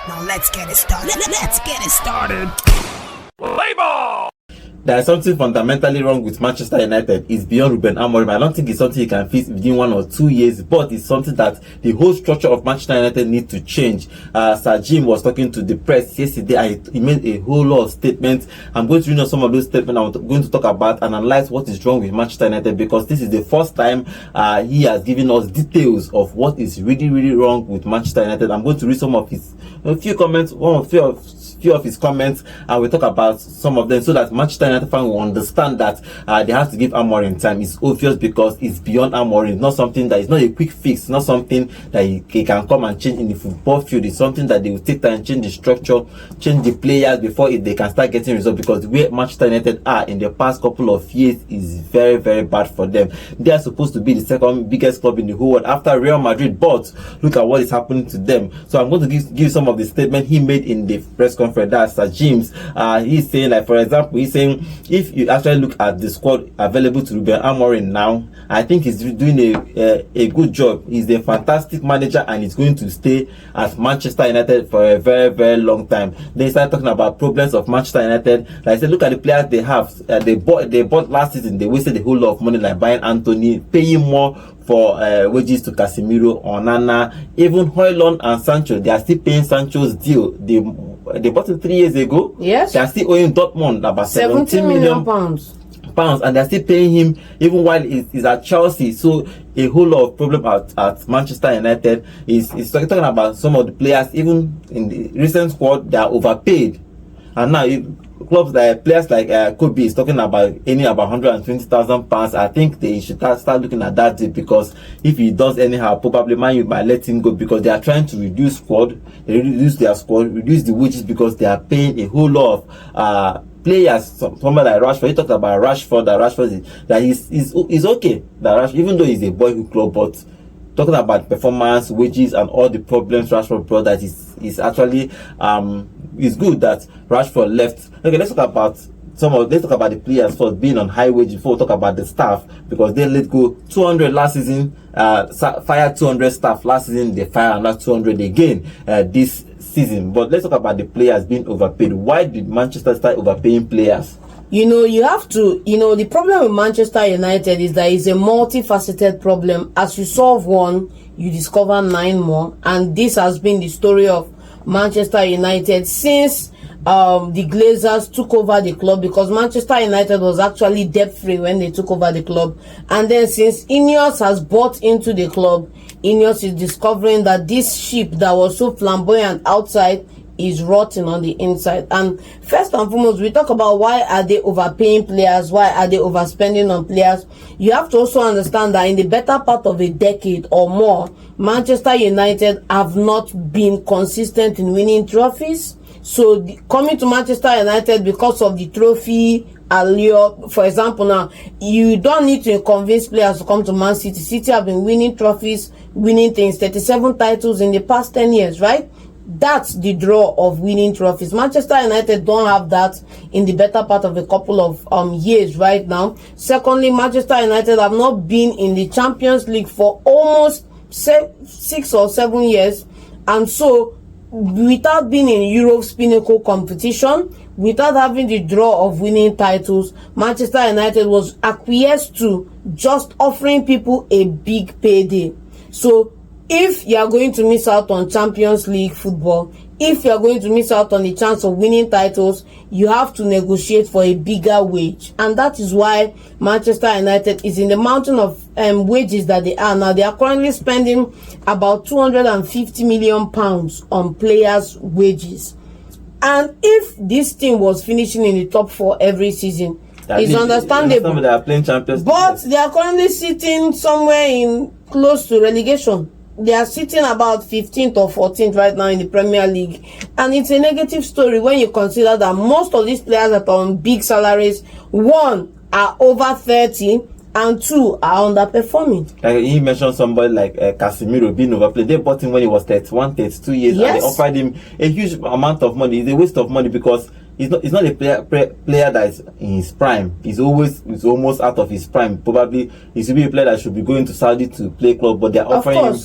Now let's get it started. Let's get it started. Play ball! There is something fundamentally wrong with Manchester United. It's beyond Ruben Amorim. I don't think it's something you can fix within 1 or 2 years, but it's something that the whole structure of Manchester United needs to change. Sir Jim was talking to the press yesterday. He made a whole lot of statements. I'm going to read out some of those statements. I'm going to talk about and analyze what is wrong with Manchester United, because this is the first time he has given us details of what is really, really wrong with Manchester United. I'm going to read some of his few comments, few of his comments, and we'll talk about some of them so that Manchester United fans will understand that they have to give Amorim time. It's obvious because it's beyond Amorim. It's not something that is not a quick fix, not something that he can come and change in the football field. It's something that they will take time, change the structure, change the players before they can start getting results, because the way Manchester United are in the past couple of years is very, very bad for them. They are supposed to be the second biggest club in the whole world after Real Madrid, but look at what is happening to them. So I'm going to give some of the statement he made in the press conference. That's Sir James. He's saying, like, for example, he's saying if you actually look at the squad available to Ruben Amorim now, I think he's doing a good job. He's a fantastic manager and he's going to stay at Manchester United for a very, very long time. They started talking about problems of Manchester United. Like I said, look at the players they have. They bought last season. They wasted a whole lot of money, like buying Anthony, paying more for wages to Casemiro, Onana, even Højlund and Sancho. They are still paying Sancho's deal. They bought it 3 years ago. Yes. They are still owing Dortmund about 17 million pounds, and they're still paying him even while he's at Chelsea. So a whole lot of problem at Manchester United. Is talking about some of the players, even in the recent squad, they are overpaid. And now clubs like players like Kobe is talking about earning about £120,000. I think they should start looking at that deal, because if he does anyhow, probably Man U might let him go, because they are trying to reduce their squad, reduce the wages, because they are paying a whole lot of players. Someone like Rashford, he talked about Rashford, that he's okay. That even though he's a boyhood club, but talking about performance, wages, and all the problems Rashford brought, that is actually it's good that Rashford left. Okay, let's talk about the players first, being on high wages before we talk about the staff, because they let go 200 last season, fired 200 staff last season, they fire another 200 again this season. But let's talk about the players being overpaid. Why did Manchester start overpaying players? You have to, the problem with Manchester United is that it's a multifaceted problem. As you solve one, you discover 9 more. And this has been the story of Manchester United since the Glazers took over the club, because Manchester United was actually debt-free when they took over the club. And then since Ineos has bought into the club, Ineos is discovering that this ship that was so flamboyant outside is rotting on the inside. And first and foremost, we talk about why are they overpaying players, why are they overspending on players. You have to also understand that in the better part of a decade or more, Manchester United have not been consistent in winning trophies. So coming to Manchester United because of the trophy allure, for example, now you don't need to convince players to come to Man City. City have been winning trophies, winning things, 37 titles in the past 10 years, right? That's the draw of winning trophies. Manchester United don't have that in the better part of a couple of years right now. Secondly, Manchester United have not been in the Champions League for almost 6 or 7 years, and so without being in Europe's pinnacle competition, without having the draw of winning titles, Manchester United was acquiesced to just offering people a big payday. So if you are going to miss out on Champions League football, if you are going to miss out on the chance of winning titles, you have to negotiate for a bigger wage. And that is why Manchester United is in the mountain of wages that they are now. They are currently spending about £250 million on players' wages. And if this team was finishing in the top 4 every season, it's understandable. They are playing Champions League, but they are currently sitting somewhere in close to relegation. They are sitting about 15th or 14th right now in the Premier League. And it's a negative story when you consider that most of these players that are on big salaries, 1, are over 30, and 2, are underperforming. He mentioned somebody like Casemiro being overplayed. They bought him when he was 31, 32 years, and they offered him a huge amount of money. It's a waste of money, because he's not a player that is in his prime. He's almost out of his prime. Probably he should be a player that should be going to Saudi to play club, but they're offering him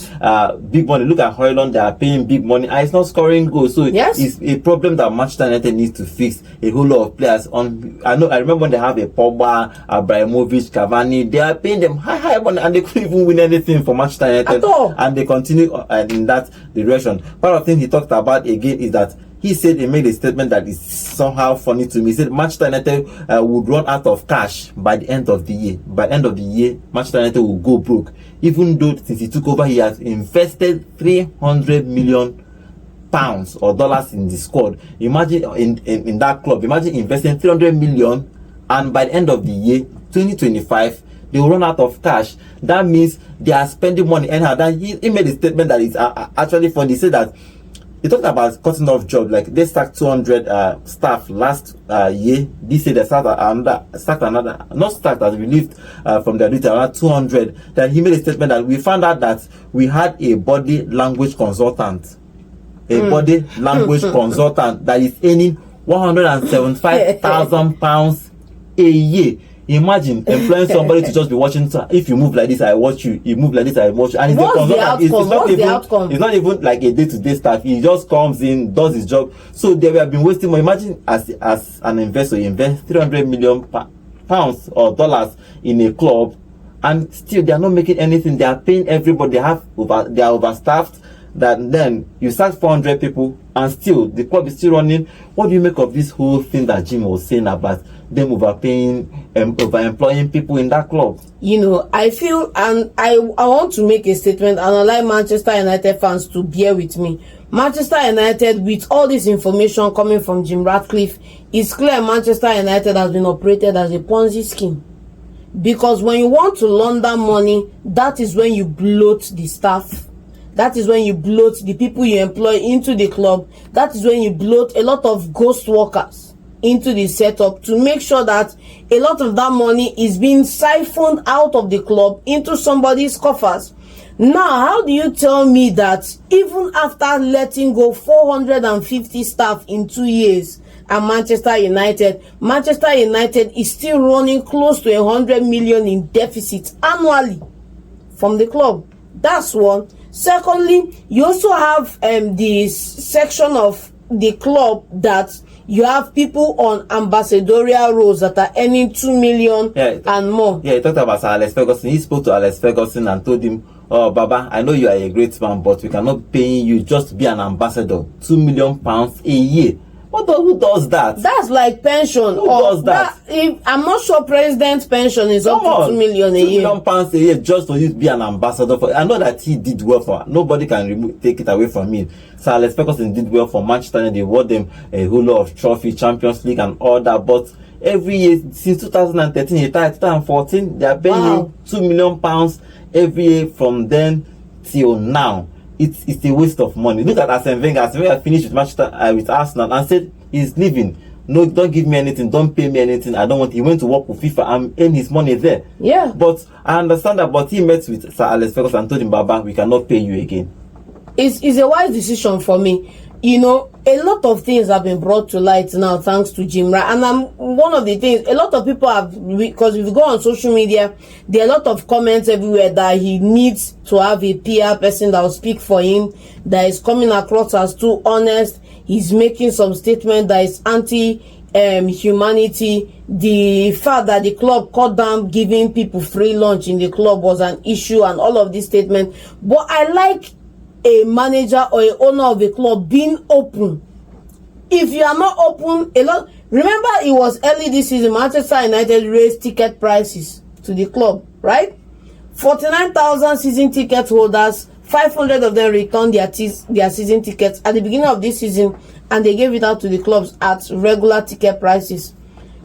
big money. Look at Højlund, they are paying big money and he's not scoring goals. So it's a problem that Manchester United needs to fix. A whole lot of players I remember when they have a Pogba, Abramovich, Cavani, they are paying them high money and they couldn't even win anything for Manchester United, and they continue in that direction. Part of the thing he talked about again is that he said he made a statement that is somehow funny to me. He said Manchester United would run out of cash by the end of the year. By the end of the year, Manchester United will go broke. Even though since he took over, he has invested 300 million pounds or dollars in the squad. Imagine in that club. Imagine investing 300 million, and by the end of the year, 2025, they will run out of cash. That means they are spending money anyhow. Then he made a statement that is actually funny. He said that he talked about cutting off jobs. Like they sacked 200 staff last year. This year they sacked another, not sacked, as relieved from their duty, around 200. Then he made a statement that we found out that we had a body language consultant. Body language consultant that is earning £175,000 a year. Imagine employing somebody to just be watching. If you move like this, I watch you. You move like this, I watch you. And What's the outcome? It's not even like a day-to-day staff. He just comes in, does his job. So they have been wasting more. Imagine as an investor, you invest 300 million pounds or dollars in a club, and still they are not making anything. They are paying everybody. They are overstaffed. That then you start 400 people and still the club is still running. What do you make of this whole thing that Jim was saying about them overpaying and overemploying people in that club? I feel, and I want to make a statement, and I'd like Manchester United fans to bear with me. Manchester United, with all this information coming from Jim Ratcliffe, it's clear Manchester United has been operated as a Ponzi scheme. Because when you want to launder money, that is when you bloat the staff. That is when you bloat the people you employ into the club. That is when you bloat a lot of ghost workers into the setup to make sure that a lot of that money is being siphoned out of the club into somebody's coffers. Now, how do you tell me that even after letting go 450 staff in 2 years at Manchester United is still running close to 100 million in deficit annually from the club? That's one. Secondly, you also have this section of the club that you have people on ambassadorial roles that are earning 2 million and more. Yeah, he talked about Sir Alex Ferguson. He spoke to Alex Ferguson and told him, "Oh, Baba, I know you are a great man, but we cannot be paying you just to be an ambassador. £2 million a year. Who does that? That's like pension. Who does that? I'm not sure president's pension is up to 2 million a year. £2 million a year just for you to be an ambassador for. I know that he did well for. Nobody can take it away from him. Sir Alex Ferguson did well for Manchester United. They award them a whole lot of trophy, Champions League, and all that. But every year since 2013, he retired 2014, they are paying him £2 million every year from then till now. It's a waste of money. Look at Arsene Wenger. Arsene Wenger finished with with Arsenal and said he's leaving. No, don't give me anything. Don't pay me anything. I don't want. He went to work with FIFA and earn his money there. Yeah. But I understand that. But he met with Sir Alex Ferguson and told him, "Baba, we cannot pay you again." It's a wise decision for me. A lot of things have been brought to light now thanks to Jim Ra. And one of the things, a lot of people have, because if you go on social media, there are a lot of comments everywhere that he needs to have a PR person that will speak for him, that is coming across as too honest. He's making some statement that is anti-humanity. The fact that the club cut down giving people free lunch in the club was an issue, and all of these statements. But I like a manager or a owner of a club being open. If you are not open, remember it was early this season, Manchester United raised ticket prices to the club, right? 49,000 season ticket holders, 500 of them returned their season tickets at the beginning of this season, and they gave it out to the clubs at regular ticket prices.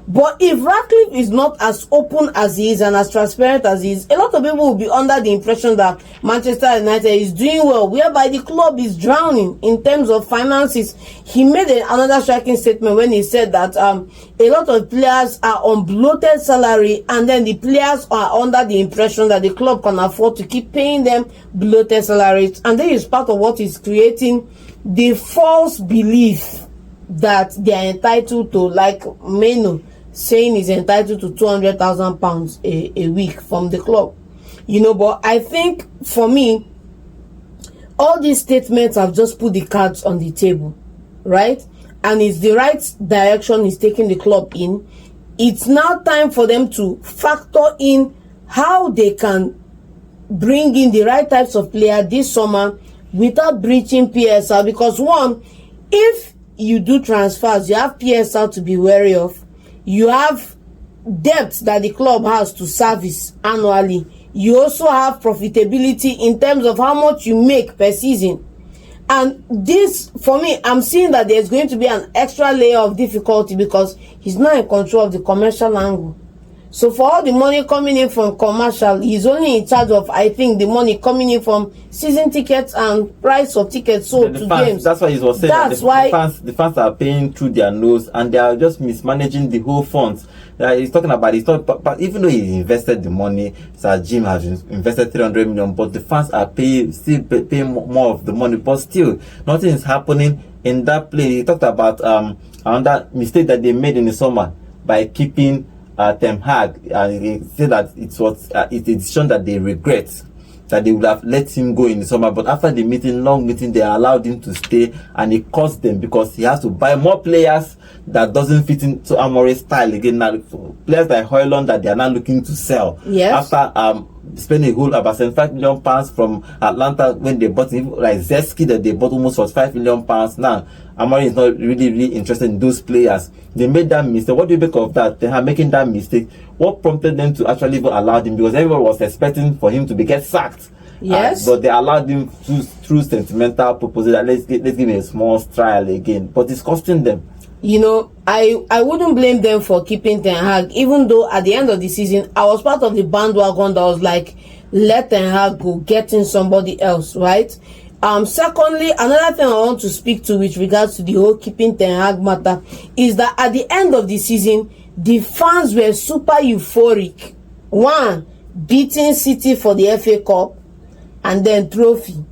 But if Ratcliffe is not as open as he is and as transparent as he is, a lot of people will be under the impression that Manchester United is doing well, whereby the club is drowning in terms of finances. He made another striking statement when he said that a lot of players are on bloated salary, and then the players are under the impression that the club can afford to keep paying them bloated salaries. And this is part of what is creating the false belief that they are entitled to, like Meno saying he's entitled to £200,000 a week from the club. But I think for me, all these statements have just put the cards on the table, right? And it's the right direction he's taking the club in. It's now time for them to factor in how they can bring in the right types of player this summer without breaching PSL. Because one, if you do transfers, you have PSL to be wary of. You have debts that the club has to service annually. You also have profitability in terms of how much you make per season. And this, for me, I'm seeing that there's going to be an extra layer of difficulty because he's not in control of the commercial angle. So for all the money coming in from commercial, he's only in charge of, I think, the money coming in from season tickets and price of tickets sold to fans, games. that's why he was saying that's that why the fans are paying through their nose and they are just mismanaging the whole funds. He's talking about it's not, but even though he invested the money, Sir Jim has invested 300 million, but the fans are paying more of the money, but still nothing is happening in that play. He talked about another mistake that they made in the summer by keeping Ten Hag, and he said that it's a decision that they regret, that they would have let him go in the summer, but after the long meeting, they allowed him to stay, and it cost them because he has to buy more players that doesn't fit into Amorim's style again. Now, players like Højlund that they are now looking to sell. Yes. After spending a whole about £75 million from Atlanta when they bought him, like Zeski that they bought almost for £5 million. Now, Amorim is not really interested in those players. They made that mistake. What do you make of that? They are making that mistake. What prompted them to actually even allow him? Because everyone was expecting for him to get sacked. Yes. But they allowed him through sentimental purposes that let's give him a small trial again. But it's costing them. I wouldn't blame them for keeping Ten Hag, even though at the end of the season, I was part of the bandwagon that was like, let Ten Hag go, get in somebody else, right? Secondly, another thing I want to speak to with regards to the whole keeping Ten Hag matter is that at the end of the season, the fans were super euphoric. One, beating City for the FA Cup and then trophy.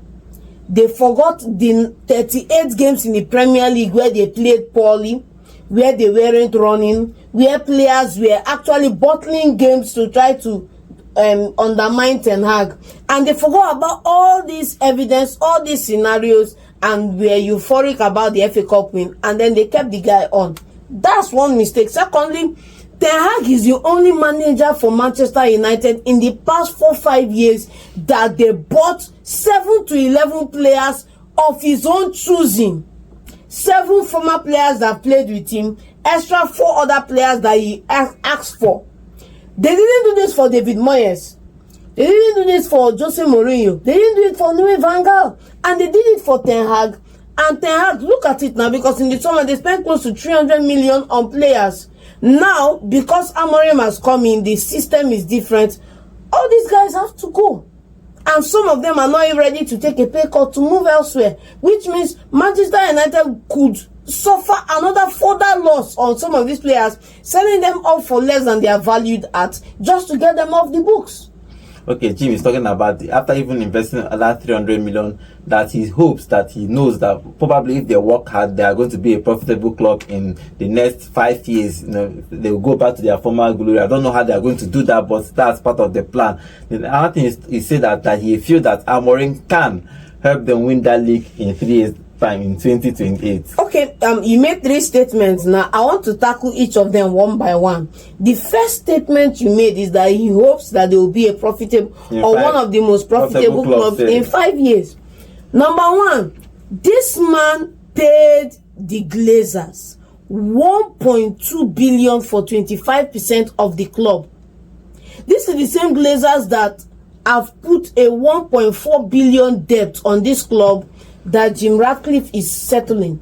They forgot the 38 games in the Premier League where they played poorly, where they weren't running, where players were actually bottling games to try to undermine Ten Hag. And they forgot about all this evidence, all these scenarios, and were euphoric about the FA Cup win, and then they kept the guy on. That's one mistake. Secondly, Ten Hag is the only manager for Manchester United in the past 4-5 years that they bought 7 to 11 players of his own choosing. 7 former players that played with him, extra 4 other players that he asked for. They didn't do this for David Moyes. They didn't do this for Jose Mourinho. They didn't do it for Louis van Gaal. And they did it for Ten Hag. And Ten Hag, look at it now, because in the summer they spent close to 300 million on players. Now, because Amorim has come in, the system is different. All these guys have to go. And some of them are not even ready to take a pay cut to move elsewhere. Which means Manchester United could suffer another further loss on some of these players, selling them off for less than they are valued at, just to get them off the books. Okay, Jim is talking about after even investing another 300 million, that he hopes, that he knows that probably if they work hard, they are going to be a profitable club in the next 5 years. They will go back to their former glory. I don't know how they are going to do that, but that's part of the plan. The other thing is, he said that he feels that Amorim can help them win that league in 3 years' time, in 2028. Okay, you made 3 statements. Now I want to tackle each of them one by one. The first statement you made is that he hopes that they will be a profitable one of the most profitable clubs in 5 years. Number one, this man paid the Glazers 1.2 billion for 25% of the club. This is the same Glazers that have put a 1.4 billion debt on this club that Jim Ratcliffe is settling.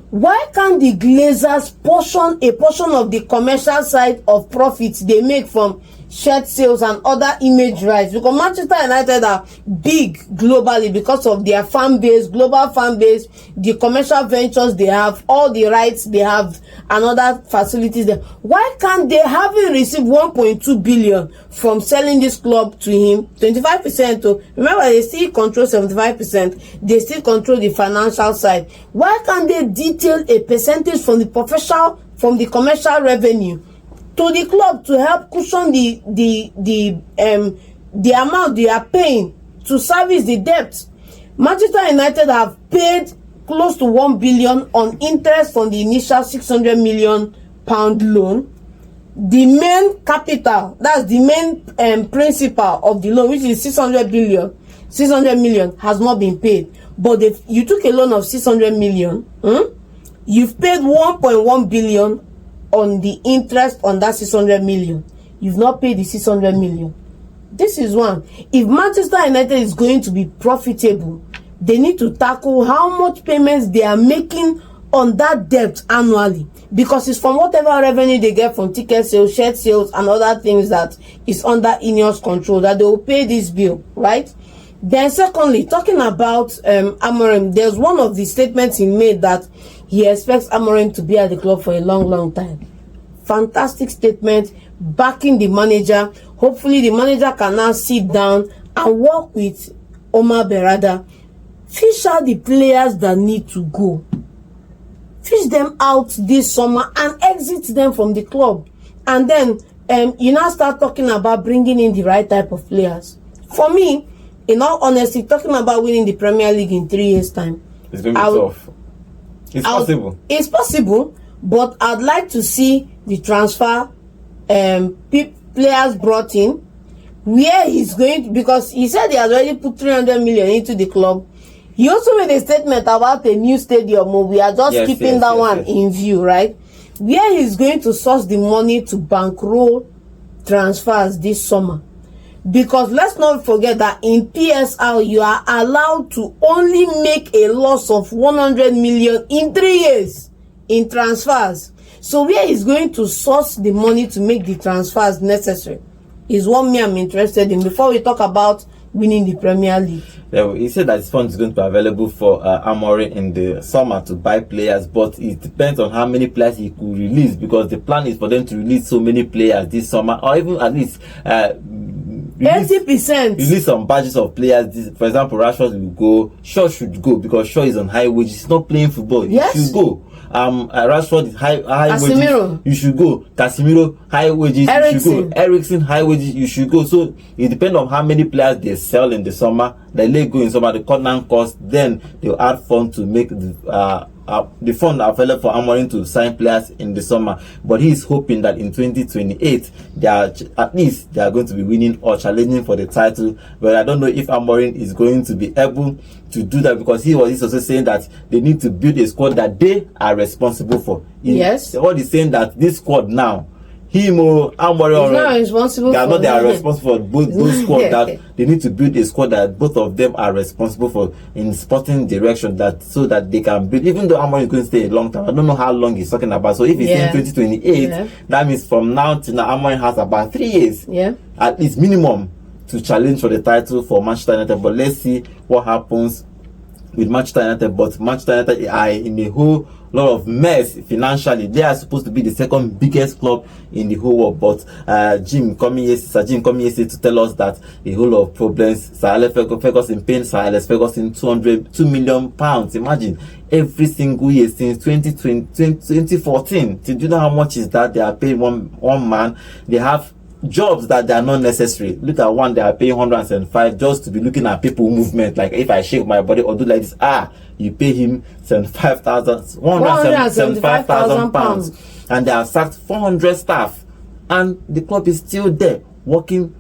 Why can't the Glazers portion a portion of the commercial side of profits they make from shirt sales and other image rights, because Manchester United are big globally because of their fan base, global fan base, the commercial ventures they have, all the rights they have, and other facilities there. Why can't they, having received 1.2 billion from selling this club to him, 25%? To remember, they still control 75%. They still control the financial side. Why can't they detail a percentage from the commercial revenue to the club to help cushion the amount they are paying to service the debt? Manchester United have paid close to 1 billion on interest on the initial 600 million pound loan. The main capital, that's the main principal of the loan, which is 600 million, has not been paid. But you took a loan of 600 million, you've paid 1.1 billion on the interest on that 600 million. You've not paid the 600 million. This is one. If Manchester United is going to be profitable, they need to tackle how much payments they are making on that debt annually, because it's from whatever revenue they get from ticket sales, shirt sales, and other things that is under Ineos control that they will pay this bill, right? Then secondly, talking about Amorim, there's one of the statements he made that he expects Amorim to be at the club for a long time. Fantastic statement, backing the manager. Hopefully the manager can now sit down and work with Omar Berrada, fish out the players that need to go, fish them out this summer and exit them from the club. And then you now start talking about bringing in the right type of players. For me, in all honesty, talking about winning the Premier League in 3 years' time, it's going to be tough. It's possible. It's possible, but I'd like to see the transfer players brought in, where he's going to, because he said he has already put 300 million into the club. He also made a statement about a new stadium. We are just keeping that one in view, right? Where he's going to source the money to bankroll transfers this summer. Because let's not forget that in PSL, you are allowed to only make a loss of 100 million in 3 years in transfers. So where he's going to source the money to make the transfers necessary is what me I'm interested in before we talk about winning the Premier League. Yeah, he said that his fund is going to be available for Amorim in the summer to buy players, but it depends on how many players he could release, because the plan is for them to release so many players this summer, or even at least 80%. Release some batches of players. For example, Rashford will go. Shaw should go because Shaw is on high wages. He's not playing football. Yes. He should go. Rashford is high Casemiro. wages. You should go. Casemiro, high wages. You should go. Eriksen, high wages. You should go. So it depends on how many players they sell in the summer. They let go in summer. The cut cost. Then they'll add fund to make the fund available for Amorim to sign players in the summer. But he is hoping that in 2028 they are going to be winning or challenging for the title. But I don't know if Amorim is going to be able to do that, because he's also saying that they need to build a squad that they are responsible for. Yes. What he's saying that this squad now, Amorim, they are responsible for both those squads. That they need to build a squad that both of them are responsible for in sporting direction, that so that they can build. Even though Amorim is going to stay a long time, I don't know how long he's talking about. So if he's in 2028, that means from now to now Amorim has about 3 years, at least minimum, to challenge for the title for Manchester United. But let's see what happens with Manchester United. But Manchester United are in a whole lot of mess financially. They are supposed to be the second biggest club in the whole world, but Sir Jim coming yesterday to tell us that a whole lot of problems. Sir Alex Ferguson paying Sir Alex Ferguson £2 million. Imagine, every single year since 2014. Do you know how much is that? They are paying one man. They have jobs that they are not necessary. Look at one, they are paying 175 just to be looking at people movement. Like if I shake my body or do like this, you pay him 175,000 pounds, and they have sacked 400 staff, and the club is still there working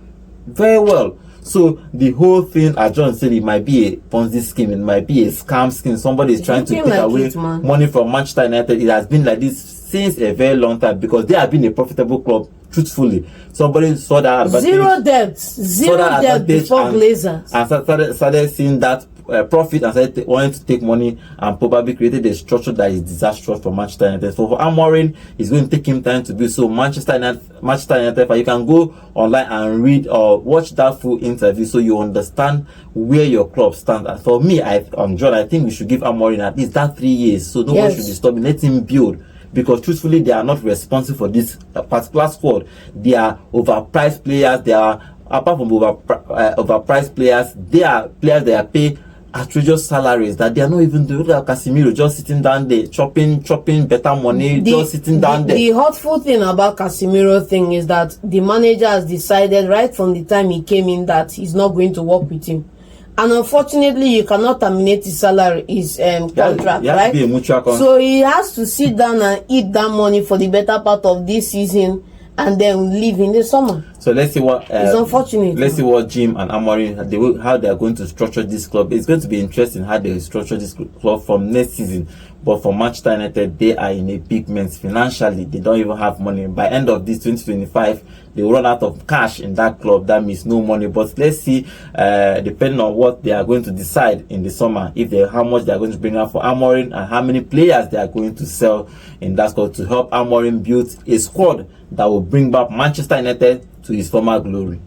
very well. So the whole thing, as John said, it might be a Ponzi scheme, it might be a scam scheme. Somebody is trying to take away money from Manchester United. It has been like this since a very long time, because they have been a profitable club. Truthfully, somebody saw that advantage. Zero debt before Glazers, and started seeing that profit and started wanting to take money and probably created a structure that is disastrous for Manchester United. So for Amorim, it's going to take him time to build. So Manchester United, you can go online and read or watch that full interview so you understand where your club stands. For me, John, I think we should give Amorim at least that 3 years, so no one should disturb him. Let him build. Because truthfully, they are not responsible for this particular squad. They are overpriced players. They are, apart from overpriced players, they are players that are paid outrageous salaries that they are not even doing. Look at Casemiro just sitting down there, chopping better money, just sitting down there. The hurtful thing about Casemiro thing is that the manager has decided right from the time he came in that he's not going to work with him. And unfortunately, you cannot terminate his salary, his contract, right? To be a mutual contract. So he has to sit down and eat that money for the better part of this season and then leave in the summer. So let's see what it's unfortunate. Let's see what Jim and Amorim, how they are going to structure this club. It's going to be interesting how they structure this club from next season. But for Manchester United, they are in a big mess financially. They don't even have money. By end of this 2025, they will run out of cash in that club. That means no money. But let's see, depending on what they are going to decide in the summer, how much they are going to bring out for Amorim and how many players they are going to sell in that squad to help Amorim build a squad that will bring back Manchester United to his former glory.